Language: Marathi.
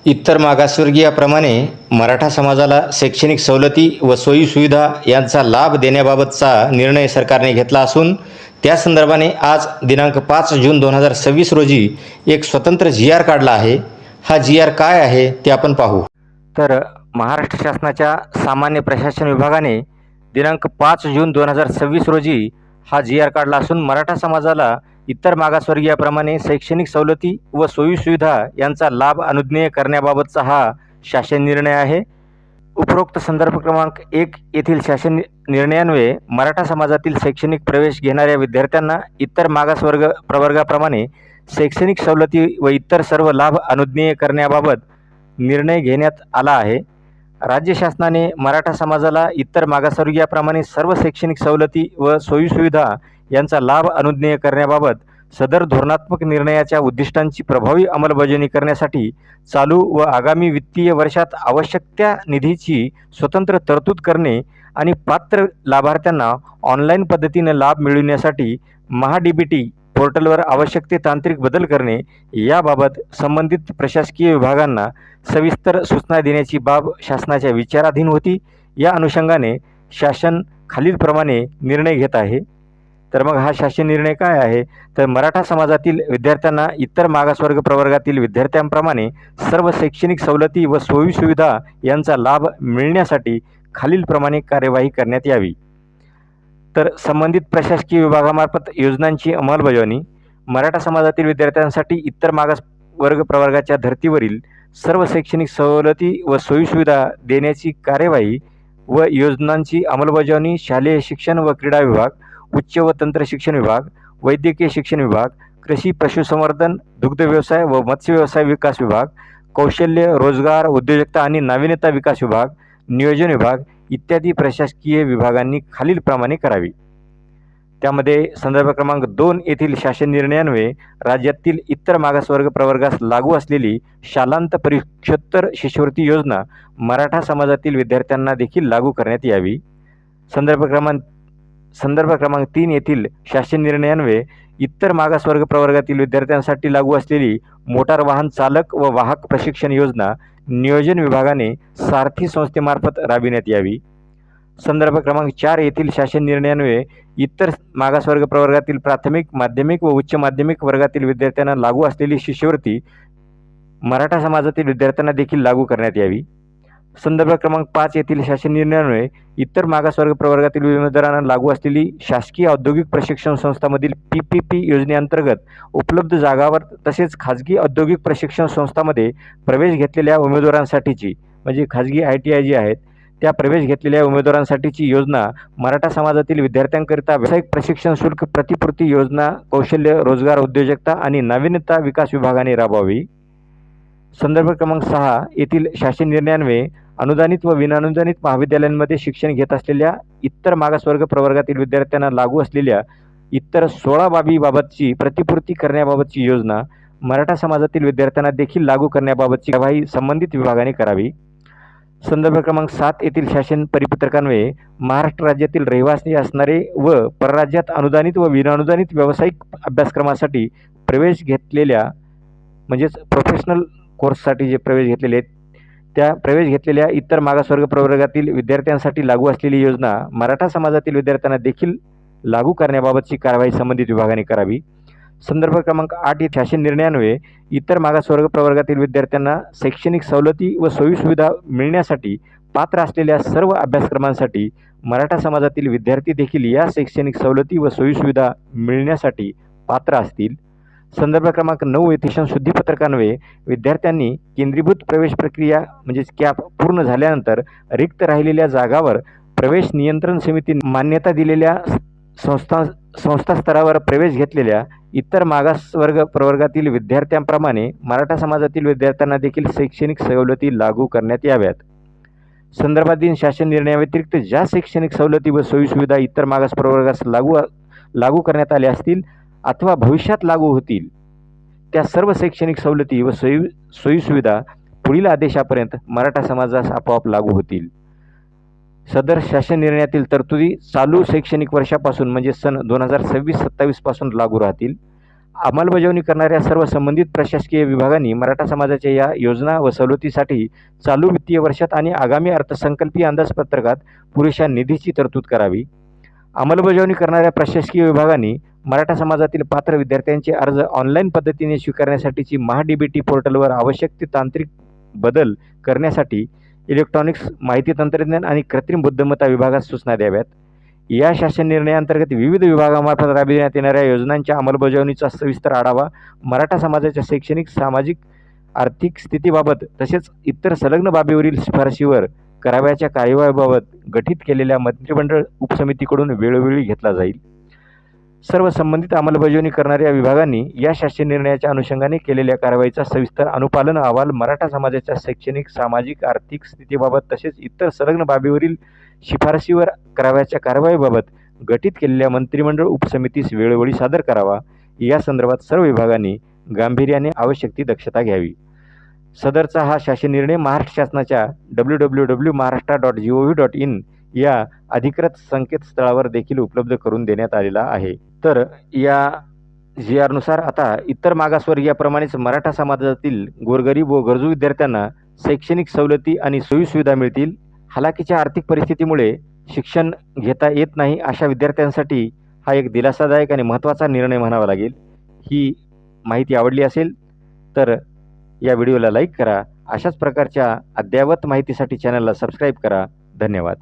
इतर मागासवर्गीयाप्रमाणे मराठा समाजाला शैक्षणिक सवलती व सोयीसुविधा यांचा लाभ देण्याबाबतचा निर्णय सरकारने घेतला असून त्या संदर्भाने आज दिनांक 5 जून 2026 रोजी एक स्वतंत्र जी.आर. काढला आहे. हा जी.आर. काय आहे ते आपण पाहू. तर महाराष्ट्र शासनाच्या सामान्य प्रशासन विभागाने दिनांक 5 जून 2026 रोजी हा जी.आर. काढला असून मराठा समाजाला इतर मागासवर्गीयाप्रमाणे शैक्षणिक सवलती व सोयीसुविधा यांचा लाभ अनुज्ञेय करण्याबाबतचा हा शासन निर्णय आहे. उपरोक्त संदर्भ क्रमांक 1 येथील शासन निर्णयान्वये मराठा समाजातील शैक्षणिक प्रवेश घेणाऱ्या विद्यार्थ्यांना इतर मागासवर्ग प्रवर्गाप्रमाणे शैक्षणिक सवलती व इतर सर्व लाभ अनुज्ञेय करण्याबाबत निर्णय घेण्यात आला आहे. राज्य शासनाने मराठा समाजाला इतर मागासवर्गीयाप्रमाणे सर्व शैक्षणिक सवलती व सोयीसुविधा यांचा लाभ अनुज्ञेय करण्याबाबत सदर धोरणात्मक निर्णयाच्या उद्दिष्टांची प्रभावी अंमलबजावणी करण्यासाठी चालू व आगामी वित्तीय वर्षात आवश्यक त्या निधीची स्वतंत्र तरतूद करणे आणि पात्र लाभार्थ्यांना ऑनलाईन पद्धतीने लाभ मिळविण्यासाठी महा-डी.बी.टी. पोर्टलवर आवश्यक ते तांत्रिक बदल करणे याबाबत संबंधित प्रशासकीय विभागांना सविस्तर सूचना देण्याची बाब शासनाच्या विचाराधीन होती. या अनुषंगाने शासन खालीलप्रमाणे निर्णय घेत आहे. तर मग हा शासन निर्णय काय आहे? तर मराठा समाजातील विद्यार्थ्यांना इतर मागासवर्ग प्रवर्गातील विद्यार्थ्यांप्रमाणे सर्व शैक्षणिक सवलती व सोयीसुविधा यांचा लाभ मिळण्यासाठी खालीलप्रमाणे कार्यवाही करण्यात यावी. तर संबंधित प्रशासकीय विभागामार्फत योजनांची अंमलबजावणी. मराठा समाजातील विद्यार्थ्यांसाठी इतर मागासवर्ग प्रवर्गाच्या धर्तीवरील सर्व शैक्षणिक सवलती व सोयीसुविधा देण्याची कार्यवाही व योजनांची अंमलबजावणी शालेय शिक्षण व क्रीडा विभाग, उच्च व तंत्र शिक्षण विभाग, वैद्यकीय शिक्षण विभाग, कृषी पशुसंवर्धन, दुग्ध व्यवसाय व मत्स्य व्यवसाय विकास विभाग, कौशल्य, रोजगार, उद्योजकता आणि नाविन्यता विकास विभाग, नियोजन विभाग इत्यादी प्रशासकीय विभागांनी खालीलप्रमाणे करावी. त्यामध्ये संदर्भ क्रमांक 2 येथील शासन निर्णयान्वये राज्यातील इतर मागासवर्ग प्रवर्गास लागू असलेली शालांत परीक्षोत्तर शिष्यवृत्ती योजना मराठा समाजातील विद्यार्थ्यांना देखील लागू करण्यात यावी. संदर्भ क्रमांक 3 येथील शासन निर्णयान्वये इतर मागासवर्ग प्रवर्गातील विद्यार्थ्यांसाठी लागू असलेली मोटार वाहन चालक व वाहक प्रशिक्षण योजना नियोजन विभागाने सारथी संस्थेमार्फत राबविण्यात यावी. संदर्भ क्रमांक 4 येथील शासन निर्णयान्वये इतर मागासवर्ग प्रवर्गातील प्राथमिक, माध्यमिक व उच्च माध्यमिक वर्गातील विद्यार्थ्यांना लागू असलेली शिष्यवृत्ती मराठा समाजातील विद्यार्थ्यांना देखील लागू करण्यात यावी. संदर्भ क्रमांक 5 येथील शासन निर्णयान्वये इतर मागासवर्ग प्रवर्गातील उमेदवारांना लागू असलेली शासकीय औद्योगिक प्रशिक्षण संस्थांमधील PPP योजनेअंतर्गत उपलब्ध जागावर तसेच खाजगी औद्योगिक प्रशिक्षण संस्थांमध्ये प्रवेश घेतलेल्या उमेदवारांसाठीची म्हणजे खाजगी ITI जी आहेत त्या प्रवेश घेतलेल्या उमेदवारांसाठीची योजना मराठा समाजातील विद्यार्थ्यांकरिता व्यावसायिक प्रशिक्षण शुल्क प्रतिपूर्ती योजना कौशल्य, रोजगार, उद्योजकता आणि नाविन्यता विकास विभागाने राबवावी. संदर्भ क्रमांक 6 येथील शासन निर्णयान्वये अनुदानित व विनानुदानित महाविद्यालयांमध्ये शिक्षण घेत असलेल्या इतर मागासवर्ग प्रवर्गातील विद्यार्थ्यांना लागू असलेल्या इतर 16 बाबीबाबतची प्रतिपूर्ती करण्याबाबतची योजना मराठा समाजातील विद्यार्थ्यांना देखील लागू करण्याबाबतची कार्यवाही संबंधित विभागाने करावी. संदर्भ क्रमांक 7 येथील शासन परिपत्रकान्वये महाराष्ट्र राज्यातील रहिवासी असणारे व परराज्यात अनुदानित व विनानुदानित व्यावसायिक अभ्यासक्रमासाठी प्रवेश घेतलेल्या म्हणजेच प्रोफेशनल कोर्ससाठी जे प्रवेश घेतलेले आहेत त्या प्रवेश घेतलेल्या इतर मागासवर्ग प्रवर्गातील विद्यार्थ्यांसाठी लागू असलेली योजना मराठा समाजातील विद्यार्थ्यांना देखील लागू करण्याबाबतची कार्यवाही संबंधित विभागाने करावी. संदर्भ क्रमांक 8 येथील शासन निर्णयान्वये इतर मागासवर्ग प्रवर्गातील विद्यार्थ्यांना शैक्षणिक सवलती व सोयीसुविधा मिळण्यासाठी पात्र असलेल्या सर्व अभ्यासक्रमांसाठी मराठा समाजातील विद्यार्थी देखील या शैक्षणिक सवलती व सोयीसुविधा मिळण्यासाठी पात्र असतील. संदर्भ क्रमांक 9 येथील शिक्षण शुद्धीपत्रकान्वये विद्यार्थ्यांनी केंद्रीभूत प्रवेश प्रक्रिया म्हणजेच कॅप पूर्ण झाल्यानंतर रिक्त राहिलेल्या जागावर प्रवेश नियंत्रण समितीने मान्यता दिलेल्या संस्था स्तरावर प्रवेश घेतलेल्या इतर मागासवर्ग प्रवर्गातील विद्यार्थ्यांप्रमाणे मराठा समाजातील विद्यार्थ्यांना देखील शैक्षणिक सवलती लागू करण्यात याव्यात. संदर्भाधीन शासन निर्णयाव्यतिरिक्त ज्या शैक्षणिक सवलती व सोयीसुविधा इतर मागास प्रवर्गास लागू करण्यात आल्या असतील अथवा भविष्यात लागू होतील त्या सर्व शैक्षणिक सवलती व सोयीसुविधा पुढील आदेशापर्यंत मराठा समाजास आपोआप लागू होतील. सदर शासन निर्णयातील तरतुदी चालू शैक्षणिक वर्षापासून म्हणजे सन 2026-27 पासून लागू राहतील. अंमलबजावणी करणाऱ्या सर्व संबंधित प्रशासकीय विभागांनी मराठा समाजाच्या या योजना व सवलतीसाठी चालू वित्तीय वर्षात आणि आगामी अर्थसंकल्पीय अंदाजपत्रकात पुरेशा निधीची तरतूद करावी. अंमलबजावणी करणाऱ्या प्रशासकीय विभागांनी मराठा समाजातील पात्र विद्यार्थ्यांचे अर्ज ऑनलाईन पद्धतीने स्वीकारण्यासाठीची महा-डी-बी-टी पोर्टलवर आवश्यक ते तांत्रिक बदल करण्यासाठी इलेक्ट्रॉनिक्स, माहिती तंत्रज्ञान आणि कृत्रिम बुद्धिमत्ता विभागास सूचना द्याव्यात. या शासन निर्णयाअंतर्गत विविध विभागामार्फत राबविण्यात येणाऱ्या योजनांच्या अंमलबजावणीचा सविस्तर आढावा मराठा समाजाच्या शैक्षणिक, सामाजिक, आर्थिक स्थितीबाबत तसेच इतर संलग्न बाबीवरील शिफारशीवर करावयाच्या कार्यवाहीबाबत गठीत केलेल्या मंत्रिमंडळ उपसमितीकडून वेळोवेळी घेतला जाईल. सर्व संबंधित अंमलबजावणी करणाऱ्या विभागांनी या शासन निर्णयाच्या अनुषंगाने केलेल्या कारवाईचा सविस्तर अनुपालन अहवाल मराठा समाजाच्या शैक्षणिक, सामाजिक, आर्थिक स्थितीबाबत तसेच इतर संलग्न बाबीवरील शिफारशीवर करावयाच्या कार्यवाहीबाबत गठीत केलेल्या मंत्रिमंडळ उपसमितीस वेळोवेळी सादर करावा. या संदर्भात सर्व विभागांनी गांभीर्याने आवश्यक ती दक्षता घ्यावी. सदरचा हा शासन निर्णय महाराष्ट्र शासनाच्या www.maharashtra.gov.in या अधिकृत संकेतस्थळावर देखील उपलब्ध करून देण्यात आलेला आहे. तर या GR नुसार आता इतर मागासवर्गीयाप्रमाणेच मराठा समाजातील गोरगरीब व गरजू विद्यार्थ्यांना शैक्षणिक सवलती आणि सोयीसुविधा मिळतील. हलाखीच्या आर्थिक परिस्थितीमुळे शिक्षण घेता येत नाही अशा विद्यार्थ्यांसाठी हा एक दिलासादायक आणि महत्त्वाचा निर्णय म्हणावा लागेल. ही माहिती आवडली असेल तर या व्हिडिओला लाईक करा. अशाच प्रकारच्या अद्ययावत माहितीसाठी चॅनलला सबस्क्राईब करा. धन्यवाद.